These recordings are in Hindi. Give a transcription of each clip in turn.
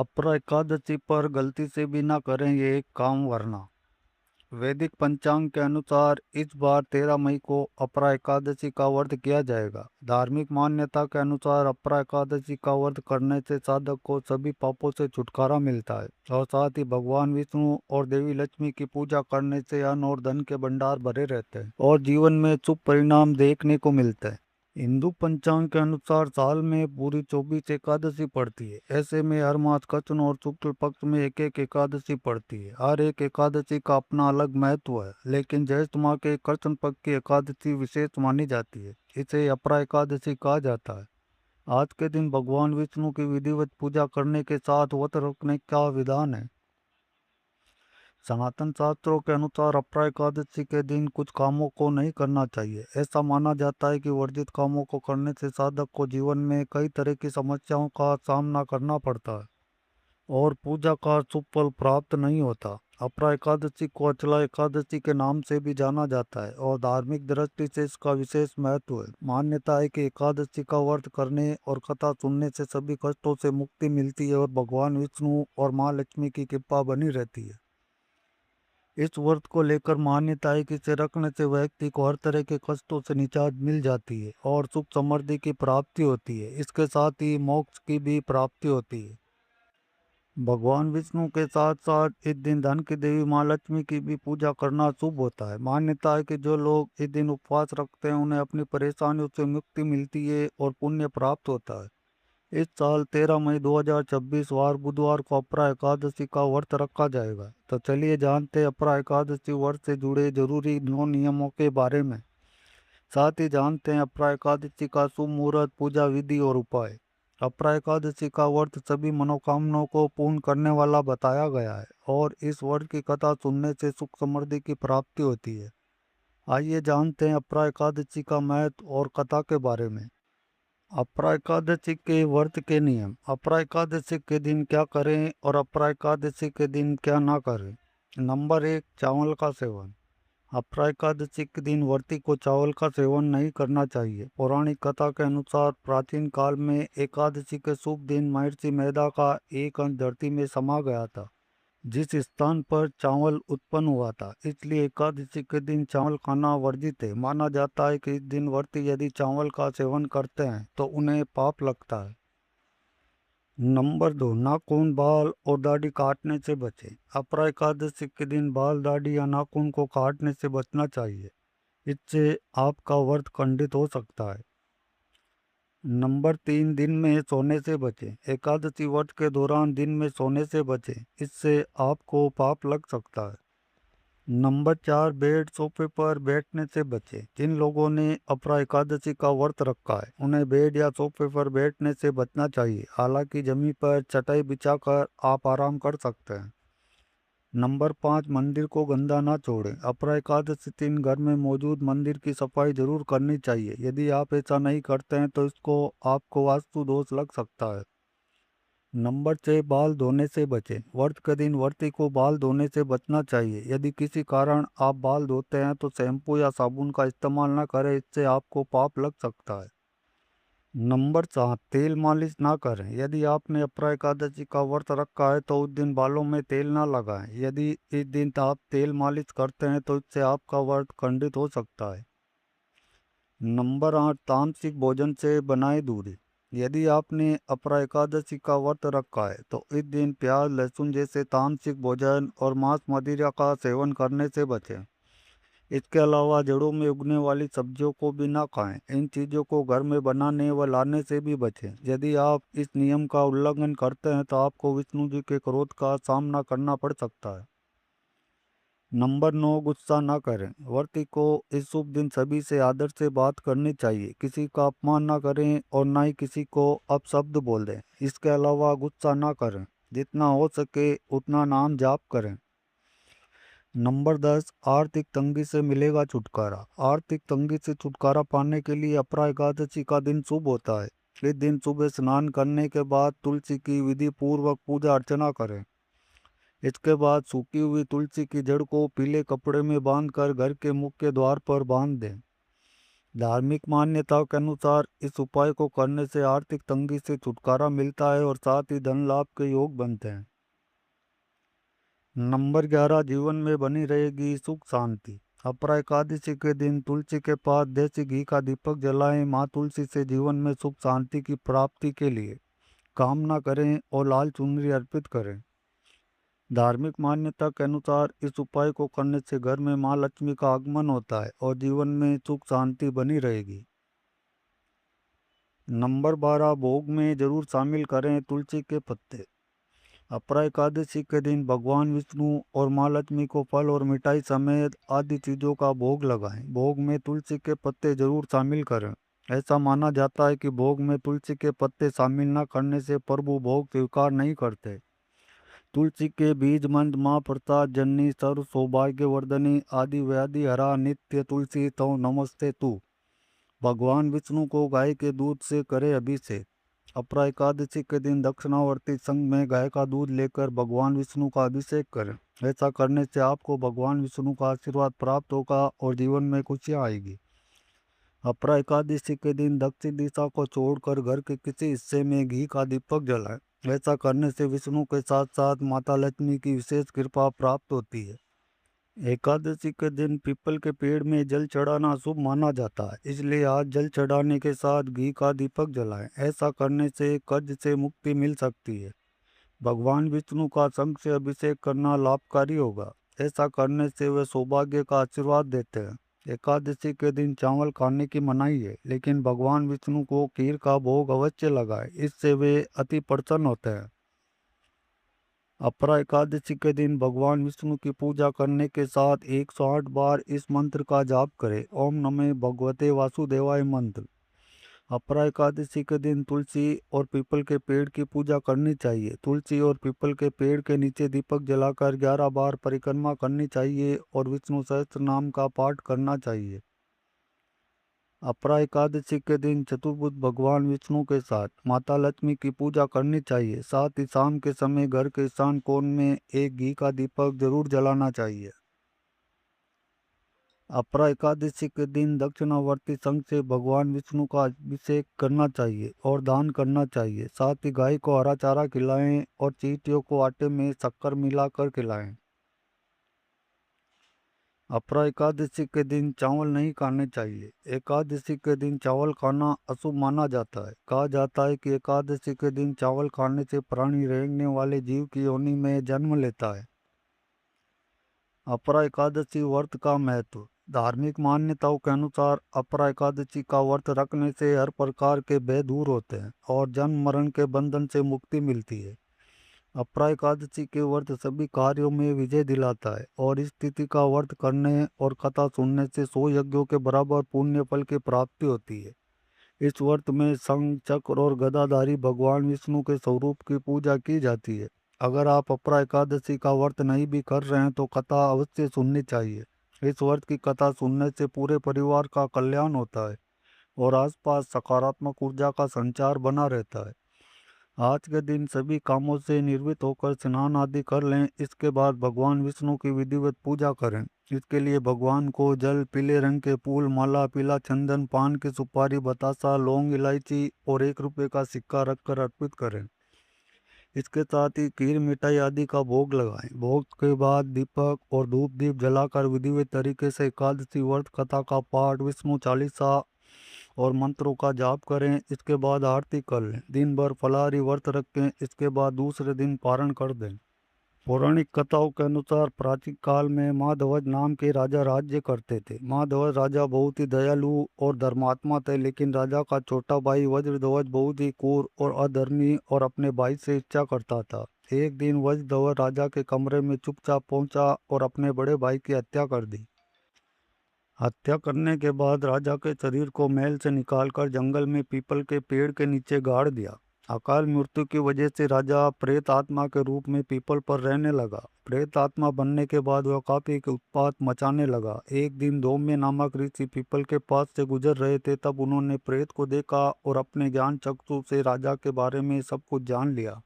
अपरा एकादशी पर गलती से भी ना करें ये एक काम वरना। वैदिक पंचांग के अनुसार इस बार 13 मई को अपरा एकादशी का व्रत किया जाएगा। धार्मिक मान्यता के अनुसार अपरा एकादशी का व्रत करने से साधक को सभी पापों से छुटकारा मिलता है और साथ ही भगवान विष्णु और देवी लक्ष्मी की पूजा करने से अन्न और धन के भंडार भरे रहते हैं और जीवन में शुभ परिणाम देखने को मिलते हैं। हिंदू पंचांग के अनुसार साल में पूरी 24 एकादशी पड़ती है। ऐसे में हर मास कृष्ण और शुक्ल पक्ष में एक एक एकादशी पड़ती है। हर एक एकादशी का अपना अलग महत्व है, लेकिन ज्येष्ठ माह के कृष्ण पक्ष की एकादशी विशेष मानी जाती है। इसे अपरा एकादशी कहा जाता है। आज के दिन भगवान विष्णु की विधिवत पूजा करने के साथ व्रत रखने का विधान है। सनातन शास्त्रों के अनुसार अपरा एकादशी के दिन कुछ कामों को नहीं करना चाहिए। ऐसा माना जाता है कि वर्जित कामों को करने से साधक को जीवन में कई तरह की समस्याओं का सामना करना पड़ता है और पूजा का शुभ फल प्राप्त नहीं होता। अपरा एकादशी को अचला एकादशी के नाम से भी जाना जाता है और धार्मिक दृष्टि से इसका विशेष महत्व है। मान्यता है कि एकादशी का व्रत करने और कथा सुनने से सभी कष्टों से मुक्ति मिलती है और भगवान विष्णु और माँ लक्ष्मी की कृपा बनी रहती है। इस व्रत को लेकर मान्यता है कि इसे रखने से व्यक्ति को हर तरह के कष्टों से निजात मिल जाती है और सुख समृद्धि की प्राप्ति होती है। इसके साथ ही मोक्ष की भी प्राप्ति होती है। भगवान विष्णु के साथ साथ इस दिन धन की देवी माँ लक्ष्मी की भी पूजा करना शुभ होता है। मान्यता है कि जो लोग इस दिन उपवास रखते हैं उन्हें अपनी परेशानियों से मुक्ति मिलती है और पुण्य प्राप्त होता है। इस साल 13 मई 2026 वार बुधवार को अपरा एकादशी का व्रत रखा जाएगा। तो चलिए जानते हैं अपरा एकादशी व्रत से जुड़े जरूरी 9 नियमों के बारे में। साथ ही जानते हैं अपरा एकादशी का शुभ मुहूर्त, पूजा विधि और उपाय। अपरा एकादशी का व्रत सभी मनोकामनाओं को पूर्ण करने वाला बताया गया है और इस व्रत की कथा सुनने से सुख समृद्धि की प्राप्ति होती है। आइए जानते हैं अपरा एकादशी का महत्व और कथा के बारे में। अपरा एकादशी के व्रत के नियम। अपरा एकादशी के दिन क्या करें और अपरा एकादशी के दिन क्या ना करें। नंबर 1, चावल का सेवन। अपरा एकादशी के दिन व्रती को चावल का सेवन नहीं करना चाहिए। पौराणिक कथा के अनुसार प्राचीन काल में एकादशी के शुभ दिन महर्षि मेधा का एक अंश धरती में समा गया था, जिस स्थान पर चावल उत्पन्न हुआ था। इसलिए एकादशी के दिन चावल खाना वर्जित है। माना जाता है कि इस दिन व्रती यदि चावल का सेवन करते हैं तो उन्हें पाप लगता है। नंबर 2, नाखून, बाल और दाढ़ी काटने से बचें। अपरा एकादशी के दिन बाल, दाढ़ी या नाखून को काटने से बचना चाहिए। इससे आपका व्रत खंडित हो सकता है। नंबर 3, दिन में सोने से बचें। एकादशी व्रत के दौरान दिन में सोने से बचें, इससे आपको पाप लग सकता है। नंबर 4, बेड सोफे पर बैठने से बचें। जिन लोगों ने अपरा एकादशी का व्रत रखा है उन्हें बेड या सोफे पर बैठने से बचना चाहिए। हालांकि जमीन पर चटाई बिछाकर आप आराम कर सकते हैं। नंबर 5, मंदिर को गंदा ना छोड़ें। अपरा एकादशी दिन घर में मौजूद मंदिर की सफाई जरूर करनी चाहिए। यदि आप ऐसा नहीं करते हैं तो इसको आपको वास्तु दोष लग सकता है। नंबर 6, बाल धोने से बचें। व्रत के दिन व्रती को बाल धोने से बचना चाहिए। यदि किसी कारण आप बाल धोते हैं तो शैम्पू या साबुन का इस्तेमाल न करें, इससे आपको पाप लग सकता है। नंबर 7, तेल मालिश ना करें। यदि आपने अपरा एकादशी का व्रत रखा है तो उस दिन बालों में तेल ना लगाएं। यदि इस दिन आप तेल मालिश करते हैं तो इससे आपका व्रत खंडित हो सकता है। नंबर 8, तामसिक भोजन से बनाए दूरी। यदि आपने अपरा एकादशी का व्रत रखा है तो इस दिन प्याज, लहसुन जैसे तामसिक भोजन और मांस मदिरा का सेवन करने से बचें। इसके अलावा जड़ों में उगने वाली सब्जियों को भी ना खाएं। इन चीज़ों को घर में बनाने व लाने से भी बचें। यदि आप इस नियम का उल्लंघन करते हैं तो आपको विष्णु जी के क्रोध का सामना करना पड़ सकता है। नंबर 9, गुस्सा ना करें। व्रती को इस शुभ दिन सभी से आदर से बात करनी चाहिए। किसी का अपमान ना करें और ना ही किसी को अपशब्द बोल दें। इसके अलावा गुस्सा ना करें। जितना हो सके उतना नाम जाप करें। नंबर 10, आर्थिक तंगी से मिलेगा छुटकारा। आर्थिक तंगी से छुटकारा पाने के लिए अपरा एकादशी का दिन शुभ होता है। इस दिन सुबह स्नान करने के बाद तुलसी की विधि पूर्वक पूजा अर्चना करें। इसके बाद सूखी हुई तुलसी की जड़ को पीले कपड़े में बांधकर घर के मुख्य द्वार पर बांध दें। धार्मिक मान्यताओं के अनुसार इस उपाय को करने से आर्थिक तंगी से छुटकारा मिलता है और साथ ही धन लाभ के योग बनते हैं। नंबर 11, जीवन में बनी रहेगी सुख शांति। अपरा एकादशी के दिन तुलसी के पास देसी घी का दीपक जलाएं। माँ तुलसी से जीवन में सुख शांति की प्राप्ति के लिए कामना करें और लाल चुनरी अर्पित करें। धार्मिक मान्यता के अनुसार इस उपाय को करने से घर में माँ लक्ष्मी का आगमन होता है और जीवन में सुख शांति बनी रहेगी। नंबर 12, भोग में जरूर शामिल करें तुलसी के पत्ते। अपरा एकादशी के दिन भगवान विष्णु और माँ लक्ष्मी को फल और मिठाई समेत आदि चीज़ों का भोग लगाएं। भोग में तुलसी के पत्ते जरूर शामिल करें। ऐसा माना जाता है कि भोग में तुलसी के पत्ते शामिल न करने से प्रभु भोग स्वीकार नहीं करते। तुलसी के बीज मंत्र माँ प्रसाद जननी सर्व सौभाग्यवर्धनी आदि व्याधि हरा नित्य तुलसी तव नमस्ते तू। भगवान विष्णु को गाय के दूध से करे अभिषेक। अपरा एकादशी के दिन दक्षिणावर्ती संघ में गाय का दूध लेकर भगवान विष्णु का अभिषेक करें। ऐसा करने से आपको भगवान विष्णु का आशीर्वाद प्राप्त होगा और जीवन में खुशियाँ आएगी। अपरा एकादशी के दिन दक्षिण दिशा को छोड़कर घर के किसी हिस्से में घी का दीपक जलाएं। ऐसा करने से विष्णु के साथ साथ माता लक्ष्मी की विशेष कृपा प्राप्त होती है। एकादशी के दिन पीपल के पेड़ में जल चढ़ाना शुभ माना जाता है, इसलिए आज जल चढ़ाने के साथ घी का दीपक जलाएं। ऐसा करने से कर्ज से मुक्ति मिल सकती है। भगवान विष्णु का शंख से अभिषेक करना लाभकारी होगा। ऐसा करने से वे सौभाग्य का आशीर्वाद देते हैं। एकादशी के दिन चावल खाने की मनाही है, लेकिन भगवान विष्णु को खीर का भोग अवश्य लगाए, इससे वे अति प्रसन्न होते हैं। अपरा एकादशी के दिन भगवान विष्णु की पूजा करने के साथ 108 बार इस मंत्र का जाप करें, ओम नमः भगवते वासुदेवाय मंत्र। अपरा एकादशी के दिन तुलसी और पीपल के पेड़ की पूजा करनी चाहिए। तुलसी और पीपल के पेड़ के नीचे दीपक जलाकर 11 बार परिक्रमा करनी चाहिए और विष्णु सहस्त्र नाम का पाठ करना चाहिए। अपरा एकादशी के दिन चतुर्भुज भगवान विष्णु के साथ माता लक्ष्मी की पूजा करनी चाहिए। साथ ही शाम के समय घर के ईशान कोण में एक घी का दीपक जरूर जलाना चाहिए। अपरा एकादशी के दिन दक्षिणावर्ती संघ से भगवान विष्णु का अभिषेक करना चाहिए और दान करना चाहिए। साथ ही गाय को हरा चारा खिलाएं और चींटियों को आटे में शक्कर मिलाकर खिलाएं। अपरा एकादशी के दिन चावल नहीं खाने चाहिए। एकादशी के दिन चावल खाना अशुभ माना जाता है। कहा जाता है कि एकादशी के दिन चावल खाने से प्राणी रेंगने वाले जीव की योनि में जन्म लेता है। अपरा एकादशी व्रत का महत्व। धार्मिक मान्यताओं के अनुसार अपरा एकादशी का व्रत रखने से हर प्रकार के भय दूर होते हैं और जन्म मरण के बंधन से मुक्ति मिलती है। अपरा एकादशी के व्रत सभी कार्यों में विजय दिलाता है और इस तिथि का व्रत करने और कथा सुनने से 100 यज्ञों के बराबर पुण्य फल की प्राप्ति होती है। इस व्रत में शंख चक्र और गदाधारी भगवान विष्णु के स्वरूप की पूजा की जाती है। अगर आप अपरा एकादशी का व्रत नहीं भी कर रहे हैं तो कथा अवश्य सुननी चाहिए। इस व्रत की कथा सुनने से पूरे परिवार का कल्याण होता है और आसपास सकारात्मक ऊर्जा का संचार बना रहता है। आज के दिन सभी कामों से निर्वृत्त होकर स्नान आदि कर लें। इसके बाद भगवान विष्णु की विधिवत पूजा करें। इसके लिए भगवान को जल, पीले रंग के फूल, माला, पीला चंदन, पान की सुपारी, बतासा, लौंग, इलायची और 1 रुपये का सिक्का रखकर अर्पित करें। इसके साथ ही खीर, मिठाई आदि का भोग लगाएं। भोग के बाद दीपक और धूप दीप जलाकर विधिवत तरीके से एकादशी व्रत कथा का पाठ, विष्णु चालीसा और मंत्रों का जाप करें। इसके बाद आरती कर लें। दिन भर फलाहारी व्रत रखें। इसके बाद दूसरे दिन पारण कर दें। पौराणिक कथाओं के अनुसार प्राचीन काल में माधवज नाम के राजा राज्य करते थे। माधवज राजा बहुत ही दयालु और धर्मात्मा थे, लेकिन राजा का छोटा भाई वज्रध्वज बहुत ही क्रूर और अधर्मी और अपने भाई से इच्छा करता था। एक दिन वज्रध्वज राजा के कमरे में चुपचाप पहुंचा और अपने बड़े भाई की हत्या कर दी। हत्या करने के बाद राजा के शरीर को महल से निकालकर जंगल में पीपल के पेड़ के नीचे गाड़ दिया। अकाल मृत्यु की वजह से राजा प्रेत आत्मा के रूप में पीपल पर रहने लगा। प्रेत आत्मा बनने के बाद वह काफी उत्पात मचाने लगा। एक दिन धौम्य नामक ऋषि पीपल के पास से गुजर रहे थे, तब उन्होंने प्रेत को देखा और अपने ज्ञान चक्षु से राजा के बारे में सब कुछ जान लिया।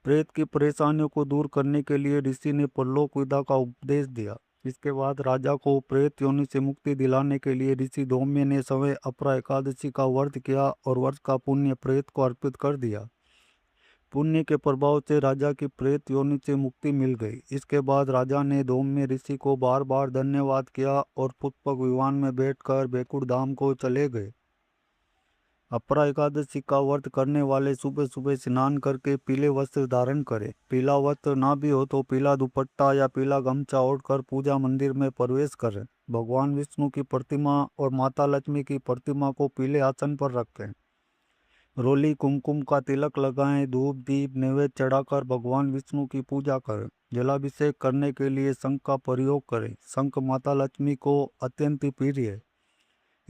प्रेत की परेशानियों को दूर करने के लिए ऋषि ने परलोक विद्या का उपदेश दिया। इसके बाद राजा को प्रेत योनि से मुक्ति दिलाने के लिए ऋषि धौम्य ने स्वयं अपरा एकादशी का व्रत किया और वर्ष का पुण्य प्रेत को अर्पित कर दिया। पुण्य के प्रभाव से राजा की प्रेत योनि से मुक्ति मिल गई। इसके बाद राजा ने धौम्य ऋषि को बार बार धन्यवाद किया और पुष्पक विमान में बैठकर बैकुंठ धाम को चले गए। अपरा एकादशी का व्रत करने वाले सुबह सुबह स्नान करके पीले वस्त्र धारण करें। पीला वस्त्र ना भी हो तो पीला दुपट्टा या पीला गमछा ओढ़कर पूजा मंदिर में प्रवेश करें। भगवान विष्णु की प्रतिमा और माता लक्ष्मी की प्रतिमा को पीले आसन पर रखें। रोली कुमकुम का तिलक लगाएं। धूप दीप नैवेद्य चढ़ाकर भगवान विष्णु की पूजा करें। जलाभिषेक करने के लिए शंख का प्रयोग करें। शंख माता लक्ष्मी को अत्यंत प्रिय है,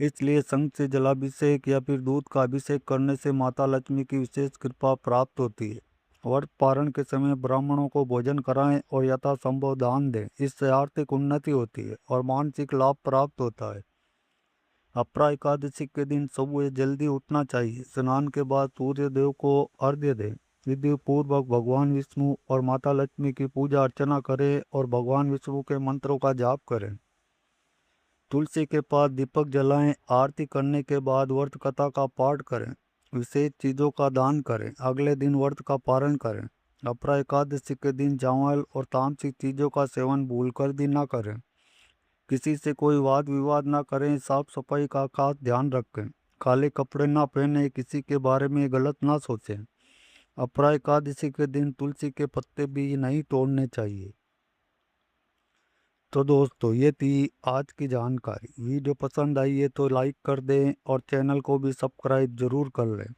इसलिए शंख से जलाभिषेक या फिर दूध का अभिषेक करने से माता लक्ष्मी की विशेष कृपा प्राप्त होती है। व्रत पारण के समय ब्राह्मणों को भोजन कराएं और यथासंभव दान दें। इससे आर्थिक उन्नति होती है और मानसिक लाभ प्राप्त होता है। अपरा एकादशी के दिन सुबह जल्दी उठना चाहिए। स्नान के बाद सूर्य देव को अर्घ्य दें। विधि पूर्वक भगवान विष्णु और माता लक्ष्मी की पूजा अर्चना करें और भगवान विष्णु के मंत्रों का जाप करें। तुलसी के पास दीपक जलाएं। आरती करने के बाद व्रत कथा का पाठ करें। विशेष चीज़ों का दान करें। अगले दिन व्रत का पारण करें। अपरा एकादशी के दिन चावल और तामसिक चीज़ों का सेवन भूलकर भी ना करें। किसी से कोई वाद विवाद ना करें। साफ सफाई का खास ध्यान रखें। काले कपड़े ना पहने। किसी के बारे में गलत ना सोचें। अपरा एकादशी के दिन तुलसी के पत्ते भी नहीं तोड़ने चाहिए। तो दोस्तों, ये थी आज की जानकारी। वीडियो पसंद आई है तो लाइक कर दें और चैनल को भी सब्सक्राइब जरूर कर लें।